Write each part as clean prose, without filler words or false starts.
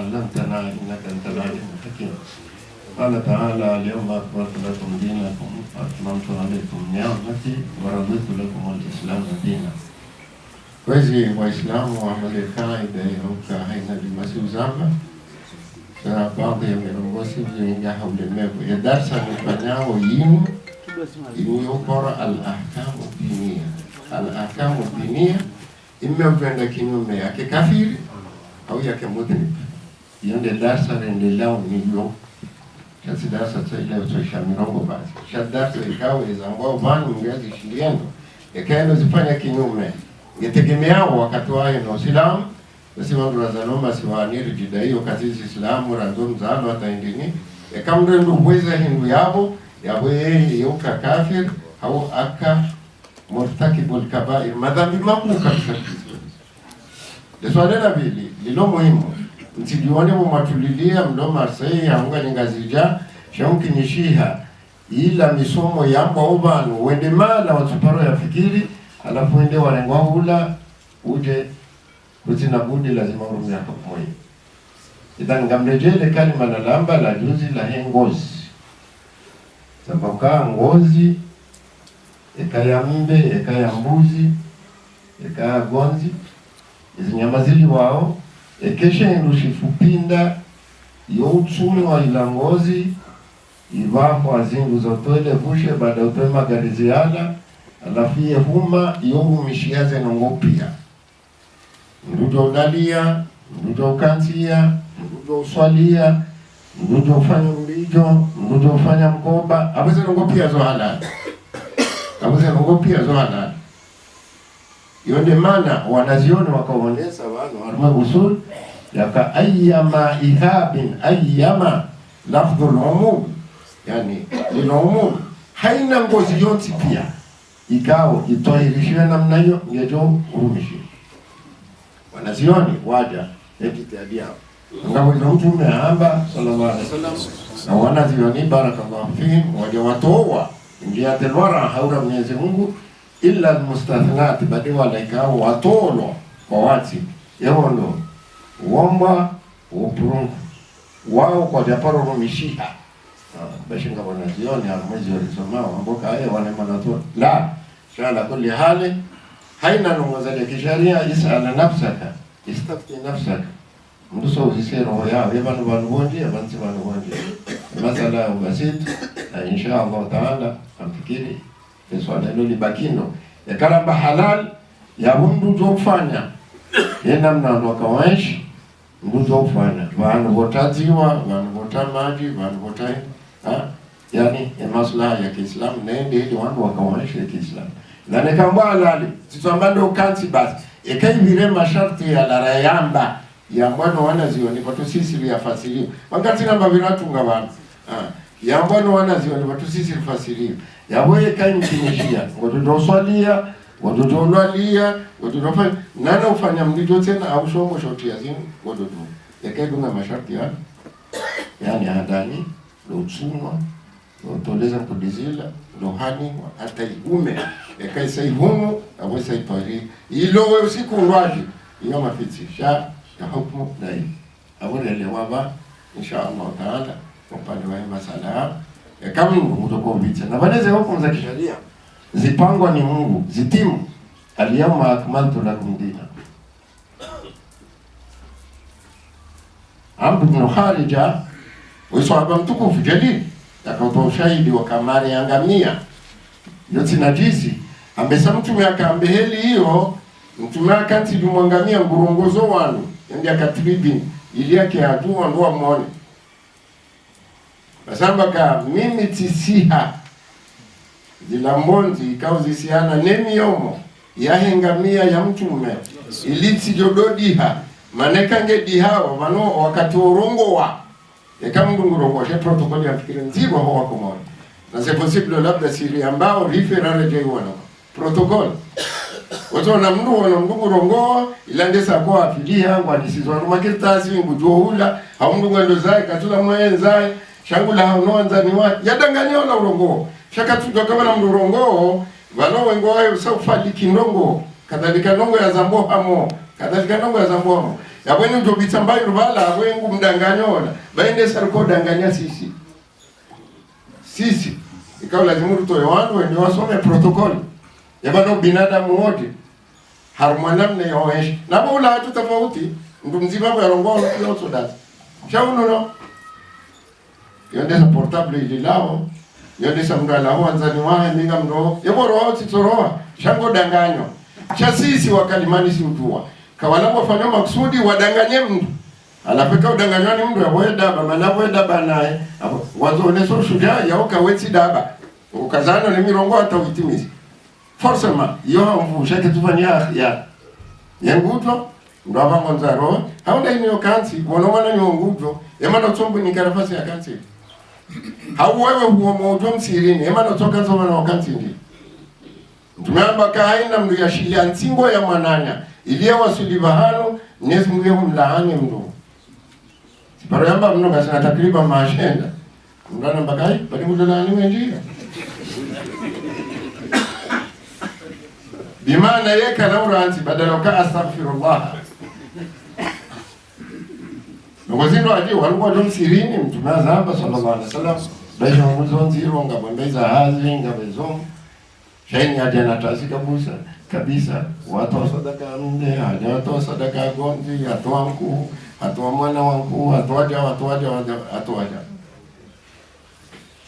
علمتنا إنك أنت العليم الحكيم. قال تعالى اليوم أكملت لكم دينكم وأتممت عليكم نعمتي ورضيت لكم الإسلام دينا. Kwezi Waislamu waangalie kaida ya haina limasiuzama na baadhi ya mirongozi vyenye haulemevu ya darsa nifanyao yinu yukora al-ahkamu dinia. Al-ahkamu dinia imevenda kinyume yake kafiri au yake mudhib. Yonde darsa rendelao nilio kasi darsa tsaile utosha mirongo basi shadarsa ikawa izambao vanu ngezi shiliendo yakaendo zifanya kinyume yetegemeao wakati wae na Uislamu basi wangu razaloma siwaniri jidaiyo kazizi Islamu ranzonu zalo hata indini yakamrendo uweza hindu yabo yabwe yuka kafir au aka murtakibul kabair madhambi makuu kabisa. Swali la pili lilo muhimu msijione mwatulilia mdoma arsai yaunga nyingazija shaunki nishiha ila misomo yamba ubanu wende mala watuparo ya fikiri alafu wende walengwa hula uje kuzina budi lazima urumia hukumu. Idhan ngamrejele kalima la lamba la juzi la he ngozi sababu kaa ngozi eka ya mbe, eka ya mbuzi, eka ya gonzi izi nyama zili wao ekesha indushifupinda youtsumu wa ila ngozi ivapo azingu zotoele vushe baada utoe magarizi yala alafu ye huma yobu mishiaze nongopia mdujo udalia, mdujo ukansia, mdujo uswalia, mdujo ufanya mlijo, mdujo ufanya mkoba abuse nongopia zo halali abuse nongopia zo halali. Yonde mana wanazioni wakaonesa wano warma usul yaka ayyama ihabin ayyama lafdhul umum yani lilumum haina ngozi yonti pia ikao itoirishiwe namna hiyo ngejo urumishi wanazioni waja ekitiadia ngabo ilo mtume amba sallallahu alaihi wasallam na wanazioni barakallahu fihim waja watoa njia telwara haura Mwenyezi Mungu illa almustathnat badi walaika watolo kwa wati yawondo womba upurungu wao kwa japaro rumishiha bashinga wanazioni mwezi walisomao amboka haya wale manato la shala kulli hali haina nongozale kisharia isala nafsaka istafti nafsaka mduso uzise roho yao yabanu banubonji yabansi banubonji masala ubasit insha Allah taala amfikiri swala hilo libakino ya karamba halal ya mndu ufanya yena mnano wakawaishi mndu ufanya vanu votaziwa vanu votamaji vanu votai yani ya maslaha ya Kiislamu nende ili wanu wakawaishi ya Kiislamu na nekamba halali tituambando ukansi basi ekai vire masharti ya larayamba ya mbwano wanazioni watu sisi liyafasirio wakati namba vinatunga wanu ya mbwano wanazioni watu sisi lifasirio ya wewe kai mkinishia watoto uswalia watoto unalia watoto nana ufanya mlijo tena au shomo shoti yazini watoto yakai dunga masharti ya yani hadani lo utsumwa lo toleza kudizila lo hani hata igume yakai saihumu awe saipari ilo wewe usiku ngwaji iyo mafitisha ya hukumu na hii awele lewaba insha Allah taala upande wa masala ya kama Mungu mtoko vita na baadaye hukumu za kisheria zipangwa ni Mungu zitimu al-yawma akmaltu lakum dinakum. Amr ibn Kharija wasahaba mtukufu jalil akatoa ushahidi wa kamari ya ngamia yote najisi ambesa mtume akaambeheli hiyo mtume akati dumwangamia ngurongozo wanu ndi akatibibi ili yake ajua ndo muone basamba ka mimi tisiha zilambonzi ikao zisiana nemi yomo yahengamia ya mtume iliti jododiha manekange dihawa mano wakati urongo wa kama ngurongo she protokoli ya fikiri nzima ho wako mwana na c'est possible labda siri ambao referral jaiwana protokoli wato na mndu wana ngurongo ilandesa kwa afilia ngwa disizwa makitasi ngujohula au mndu ngendo zai katula mwenzae shangula haononza ni wa yadanganyo na urongo shaka tudoka na mndurongo vano wengo wae usafali kinongo kadhalika nongo ya zambo hamo kadhalika nongo ya zambo hamo yabweni ujobitsa mbayi rubala abwengu mdanganyola baende sarko danganya sisi ikawa lazima rutoe wandu wende wasome protokoli yabano binadamu wote harumwanamne yaoeshi nabo ula hatu tofauti mtu mzima kwa yarongoa yoso dati shauno no yondesa portable ililao yondesa mndu alao wanzani wae minga mndu yaboro wao titoroa shango danganyo cha sisi wakalimani si utuwa kawalamu wafanya maksudi wadanganye mndu alapeka udanganyani mndu yaboe daba manaboe daba nae wazo oneso shujaa yaoka wetsi daba ukazano ni mirongo hata uitimizi forcément yo mvushake tufanya ya ngudro ndo abango nzaro haunda ino kansi bono mwana nyo ngudro emana tsombu ni karafasi ya kansi hawewe huo mojo msirini emana toka nzoma na kansi ndi tumeamba kaina mndu ya shilia nsingo ya mwananya iliya wasuliva hano nyezi mwe humlaanye mndu siparo yamba mndu kasina takriba maashenda mndana mbakai bali mudolani wenjia bimana yeka nauranti badala ka astaghfirullah ngozindo aje walikuwa ndo sirini mtume azamba sallallahu alaihi wasallam baisha mwanzo nziro ngabondeza hazi ngabezo shaini aje natasi kabisa watu wa sadaka mde haja watu wa sadaka gonzi atoa mkuu atoa mwana wangu atoaja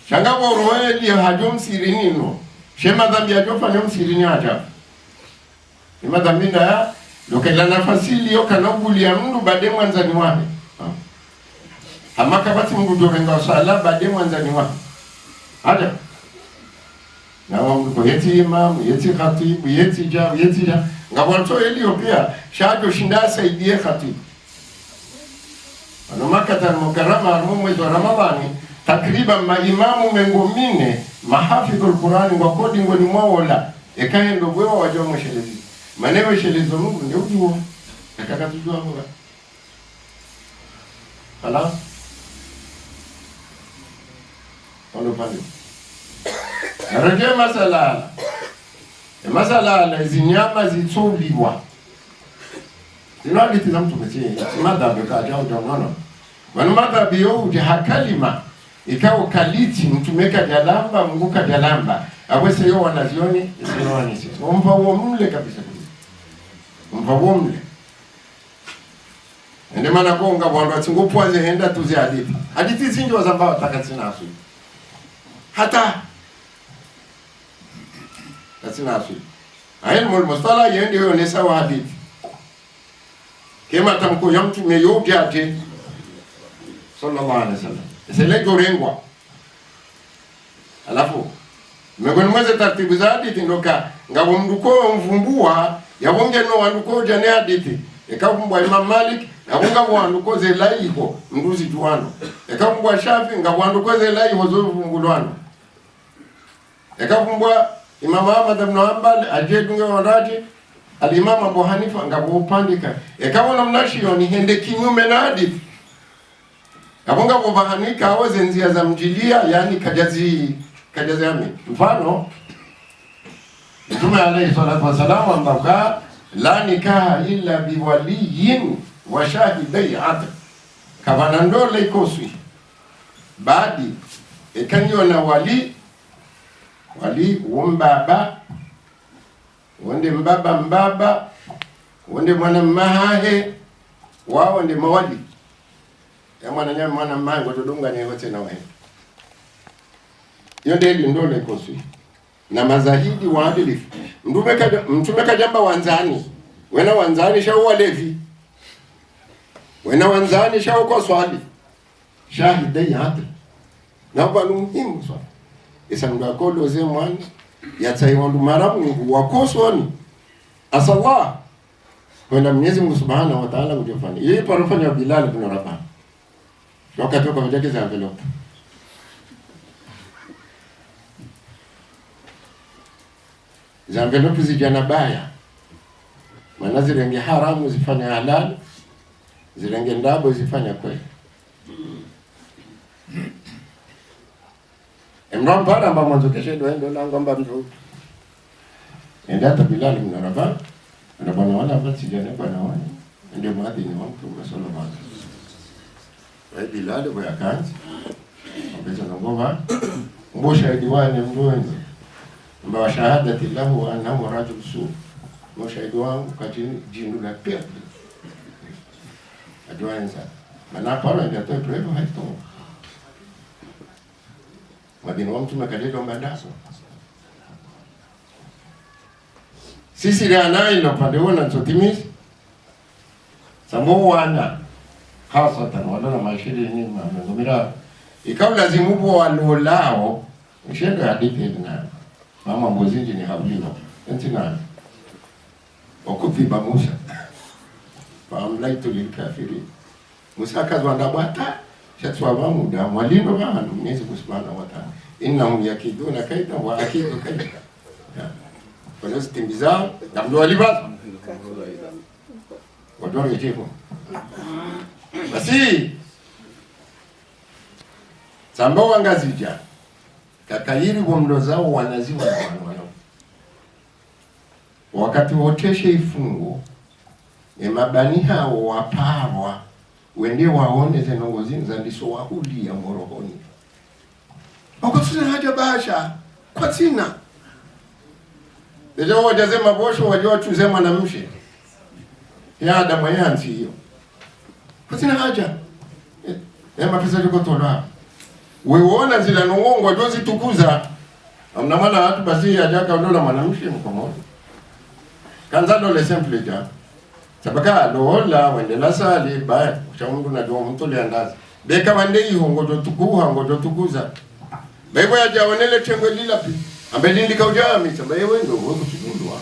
shangabo roeli hajom sirini no shema dhambi ajofanya msirini aja ima dhambi na lokela nafasi iliyo kanobuli ya mndu bade mwanzani wake hamaka bati mndu dorenga sala bade mwanzani wake aja na wangu ko yeti imam yeti khatib yeti ja ngabonto iliyo pia shajo shinda saidie khatib ano makata mukarrama mwezi wa Ramadhani takriban maimamu mengomine mahafidhul Qur'ani kwa kodi ngoni mwaola ekaye ndo bwewa wajua mshelezi manewe shelezo Mungu ndio ujua nataka tujua Mungu hala ono pale araje masala hizi nyama zitsuliwa zinaliti za mtu mtie madhabu kaja unaona wana madhabu yote hakalima ikao kaliti mtumeka jalamba munguka jalamba awese yo wanazioni isioni sisi omva huo mle kabisa omva huo mle ende mana konga bwanda tsingopwaze henda tuzi hadithi zinjo zambao takatsina asu hata tatsina asu ayen mol mustala yende yo ne sawa hadithi kema tamko yamtu me yo gyate sallallahu alaihi wasallam sele gorengwa alafu megoni mweze taratibu za hadithi ndoka ngabo mduko mvumbua yabonge no wanduko jane hadithi ekabumbwa Imam Malik yabonga wanduko ze laiho nduzi tuwano ekabumbwa Shafi ngabo wanduko ze laiho zo vumbulwano ekabumbwa Imam Ahmad ibn Hanbal ajedunge waraje al-Imam Abu Hanifa ngabo upandika ekabona mnashio ni hende kinyume na hadithi abonga kubahanika awaze nzia za mjilia yani kajazi ame mfano Mtume alayhi salatu wasalam ambaka la nikaha illa biwaliyin wa shahidai adl kabana ndole ikoswi badi ekanyo na wali umbaba wonde mbaba wonde mwana mahahe wao nde mawali ya mwana mmango tudunga ni wote na wewe hiyo ndio ndole kosi na mazahidi waadilifu mtume kajamba wanzani wena wanzani shau walevi wena wanzani shau kwa swali shahidai hata na balu muhimu swali isandu akolo ze mwana yatsai wandu maramu wakosoni asallah wena Mwenyezi Mungu Subhanahu wa Ta'ala kujifanya yeye parofanya Bilal ibn Rabah wakati kwa mjake za envelope za envelope zijana baya maana zirenge haramu zifanya halal zirenge ndabo zifanya kweli Imran para amba mwanzo kesho ndo lango amba mtu enda hata Bilal ibn Rabah na bwana wala hapa sijana bwana wale ndio mwadhini wa Mtume sallallahu alaihi wasallam. Bilal kwa kanzi ambeza na ngoma shahidi wani mduenzi mba shahadati lahu annahu rajul su shahidi wangu katini jindu la pia aduenza mana pala ndio to prevo haito madini wa Mtume kaleta mbandaso sisi rana ino pande wana tutimizi samuwana hasatan wala na mashiri ni mamira ikawa lazimu bo walolao mshendo hadithi na mama mbozinji ni hablino entina okuviba Musa faamlaitu lilkafiri Musa kazwanda bwata shatwa bamuda mwalindo bana Mwenyezi Subhanahu wa Ta'ala innahum yakiduna kaida wa akidu kaida kwa timbiza na mdo alibaza wadoro yechepo basi sambao wangazija kakayiri bomdo zao wanaziwa na wanao wakati woteshe ifungo mabani hao waparwa wende waone zenongozini za ndiso wahuli ya morohoni wakati haja basha kwa tina ndio wajazema bosho wajua tuzema na mshe ya Adamu yanzi hiyo kwa tina haja mapesa yuko tola weona zila nongo wajozi tukuza amna mwana watu basi ajaka ndola mwanamshi mkomo kanza dole simple ja sabaka dola wende la sali ba cha mungu na do mtu liandaza beka wande ihongo tukuha ngojo tukuza bego ya jaonele tengwe lila pi ambelindi kaujami samba yewe ndo wako kudundwa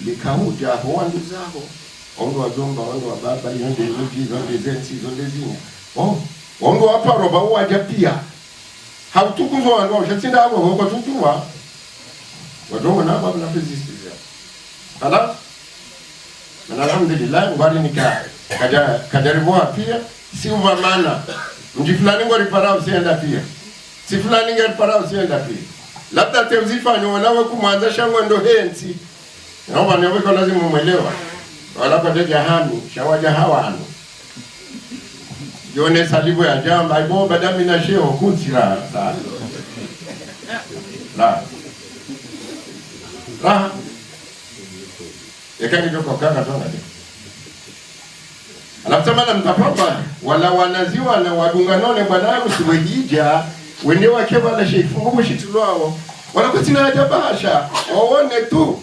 likauja ho andu zao ondo wajomba ondo wa baba yonde yuji zonde zensi zonde zinya ondo hapa roba waja pia hautukuzwa wangu ushatinda hapo huko tutuwa wadongo na baba na physics ala na alhamdulillah ngari nika kajaribwa pia si uvamana mji fulani ngori para usienda pia si fulani ngori para usienda pia labda teuzifanyo wanawe kumwanza shangwe ndo hensi naomba niwe kwa lazima muelewa wala kwa jahami shawaja hawano yone salibu ya jamba ibo badami na sheo kutsira la yakani joko kaka tonga de alafu mtapapa wala wanaziwa na wadunganone bwanangu siwejija wende wake bala sheifungu shitulwao wala kutina haja basha waone tu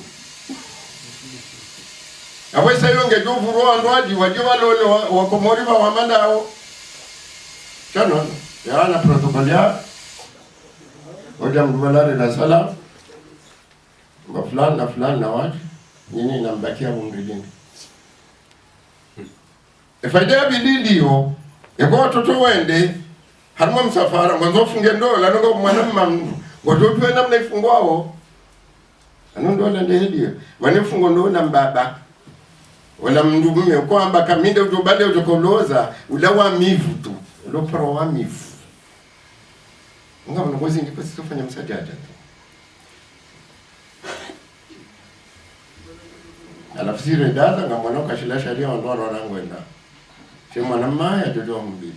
awesa yonge juvuru andwaji wajiwa lole wakomori wa wamandao chano yana protokolia oja mdumalare na salam wa fulani na watu nini nambakia mungilini faida ya bililio eko watoto wende haruma msafara mwanzo funge ndola nongo mwanamma watoto wenda mna ifungwao anondola ndehedio wanifungo ndo na mbaba wala mndugume kwamba kaminde ujobale ujokoloza ulawa mivu tu ulopro wa mivu ngaba ngozi ndipo sifanya msajaja alafu sire dada nga mwanoka shila sharia ondoro rangwenda she mwanamma ya jojo mbizi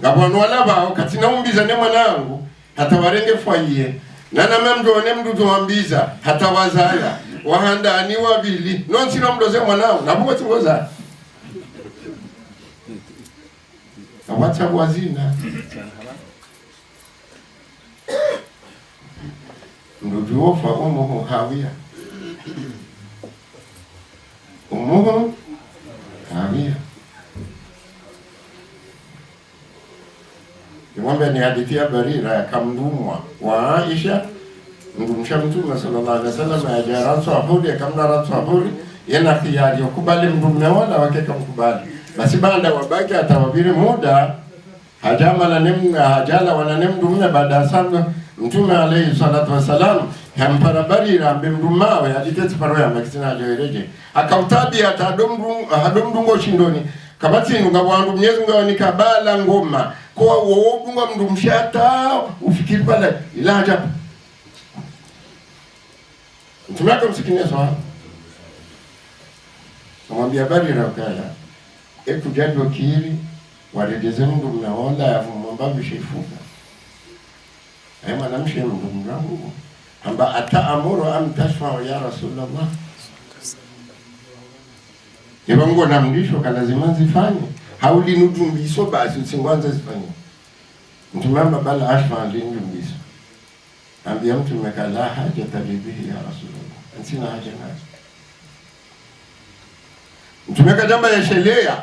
ngabonu walaba katina umbiza ne mwanangu hata warenge fwaye nana memdo ne mdu wambiza hata wazaya wahanda ni wabili non sino mdoze mwanangu nabuko tingoza awata wazina mdu wofa umuhu hawia umuhu hawia Mwambe ni hadithi ya Barira ya kamdumwa wa Aisha mdumsha Mtume sallallahu alaihi wasallam ya jarantu ahudi ya kamda rantu ahudi yana khiyari ukubali mdumme wala wakeka mkubali basi banda wabaki atawabiri muda hajama na nemna hajala wana nemdumme baada sana Mtume alayhi salatu wasalam hampara Barira ambe mdumawe aditeti paroya makisina aliyoireje akautabi atadomdungo shindoni kabati ngabwandu Mwenyezi Mungu awanikabala ngoma kwa woodunga mndu mshata ufikiri pale ila ajabu tumeka msikinia sawa kamwambia bali rakaya ekujadwa kiri warejeze ndo mnaola yavumomba bishifuka ay mwanamshe ndo mrangu amba ataamuru am tashfa ya rasulullah yebongo namlisho kalazima zifanye hauli nudumbiso basi usingwanza zifanye mtumamba bala ashfa ndumbiso ambia mtu mekala haja tabibihi ya rasulullah sina haja nayo mtumeka jamba ya shelea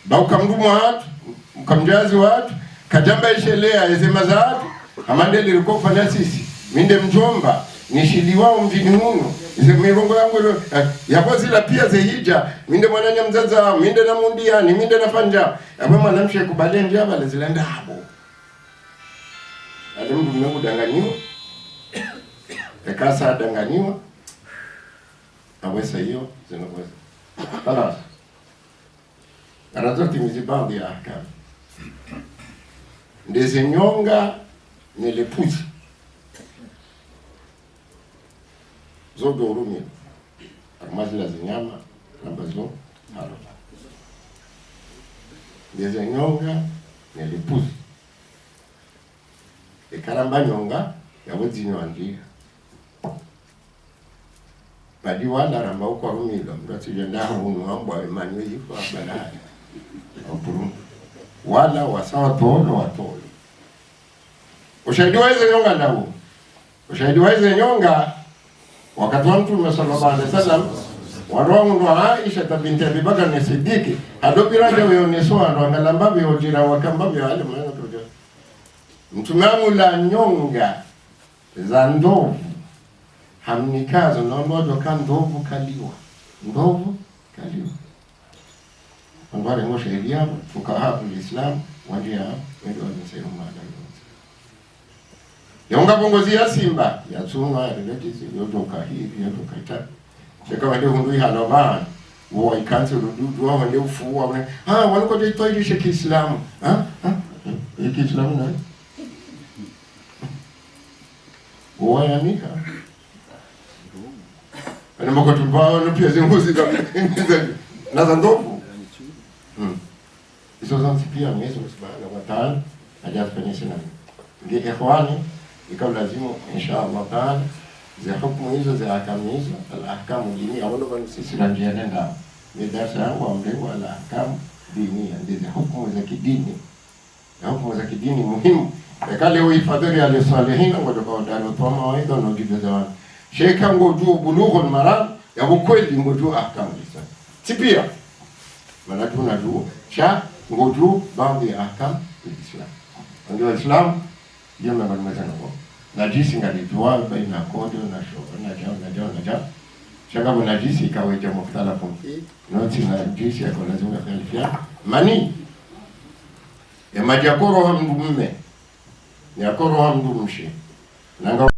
ba ukamdumu watu ukamjazi watu kajamba ya shelea yasema za watu amandeli liko kufanya sisi minde mjomba nishili wao mjini huno mirongo yangu yapo zila pia zehija minde mwananya mzaza minde na mundia ni minde na panja yapo mwanamshe kubale njaba lazila ndabo ale mdu mwengu danganiwa ekasa danganiwa awesa hiyo zinakweza خلاص anazotimiza baadhi ya ahkamu ndizi nyonga ni lepuzi zogo urumi armazila zinyama ambazo halo ndizi nyonga ni lepuzi ikaramba nyonga yabuzinyo andia badi wala ramba uko rumilo mrati jenda hunu ambwa imani yifu abala opuru wala wasawa tolo watolo ushahidi wa hizo nyonga ndao ushahidi wa hizo nyonga wakati wa Mtume sallallahu alaihi wasallam warongo ndo Aisha binti Abi Bakar ni Siddiq adopiraje wewe nesoa ndo angalamba be ojira wakamba be wale mwana tojo Mtume amula nyonga za ndovu hamnikazo naomba kan ndovu kaliwa ngware ngo sheria fukaha ulislam wajia ndio wanasema mada yonga bongozi ya simba ya tsunga ya relatives yotoka hivi yotoka ita seka wende hundu halova wo ikanze rudu wao ndio ufuwa walikuwa ndio ile sheki Islam hiki Islam na wao yanika ana mko tumbao na pia zinguzi kama na ndovu hizo zanzi pia Mwenyezi Mungu Subhanahu wa Ta'ala hajafanyisha na ndio ikhwani ikawa lazima inshallah Ta'ala za hukumu hizo za ahkamu hizo al-ahkamu dini au ndo sisi ranjia nenda ni darasa yangu ambayo al-ahkamu dini ndizo hukumu za kidini na hukumu za kidini muhimu kale uhifadhi ya salihin ngoja kwa ndani kwa mawaidha na ujibu sheka ngoju bulughul maram ya ukweli ngoju ahkamu hizo tipia maana tunajua cha ngoju baadhi ya ahkamu Islam ndio Islam jema kwa meza na jinsi ngalijua baina kodi na shoga na jao shaka kuna jinsi ikawa jamu mختلف noti na jinsi yako lazima kualifia mani ya majakoro wa mdumme ya koro wa mdumshi nanga